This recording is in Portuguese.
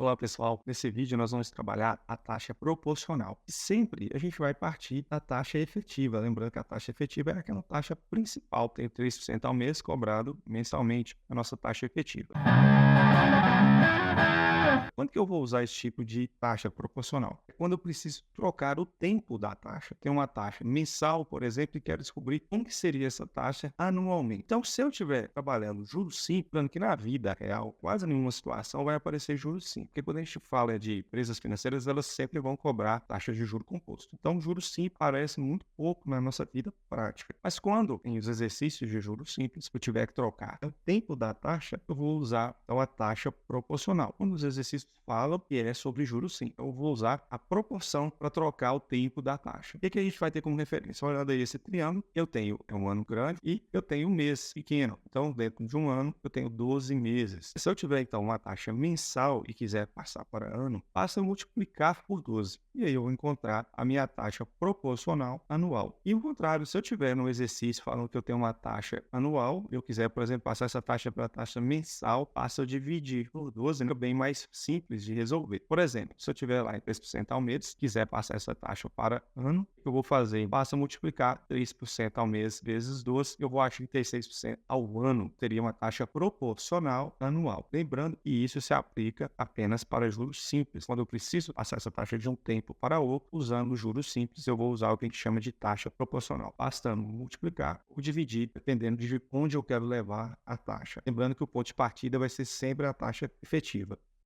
Olá pessoal, nesse vídeo nós vamos trabalhar a taxa proporcional. E sempre a gente vai partir da taxa efetiva, lembrando que a taxa efetiva é aquela taxa principal, tem 3% ao mês cobrado mensalmente, a nossa taxa efetiva. Quando que eu vou usar esse tipo de taxa proporcional? É quando eu preciso trocar o tempo da taxa. Tem uma taxa mensal, por exemplo, e quero descobrir como que seria essa taxa anualmente. Então, se eu estiver trabalhando juros simples, lembrando que na vida real, quase nenhuma situação vai aparecer juros simples. Porque quando a gente fala de empresas financeiras, elas sempre vão cobrar taxas de juro composto. Então, juros simples parece muito pouco na nossa vida prática. Mas quando em os exercícios de juros simples, eu tiver que trocar o tempo da taxa, eu vou usar então, a taxa proporcional. Quando os exercícios falam que é sobre juros simples, eu vou usar a proporção para trocar o tempo da taxa. O que a gente vai ter como referência? Olhando aí esse triângulo, eu tenho um ano grande e eu tenho um mês pequeno. Então, dentro de um ano, eu tenho 12 meses. Se eu tiver, então, uma taxa mensal e quiser passar para ano, basta eu multiplicar por 12. E aí eu vou encontrar a minha taxa proporcional anual. E o contrário, se eu tiver no exercício falando que eu tenho uma taxa anual, eu quiser, por exemplo, passar essa taxa para a taxa mensal, basta eu dividir por 12, é bem mais simples de resolver. Por exemplo, se eu tiver lá em 3% ao mês, quiser passar essa taxa para ano, o que eu vou fazer? Basta multiplicar 3% ao mês vezes 12, eu vou achar 36% ao ano. Teria uma taxa proporcional anual. Lembrando que isso se aplica apenas para juros simples. Quando eu preciso passar essa taxa de um tempo para outro, usando juros simples, eu vou usar o que a gente chama de taxa proporcional. Bastando multiplicar ou dividir, dependendo de onde eu quero levar a taxa. Lembrando que o ponto de partida vai ser sempre a taxa efetiva.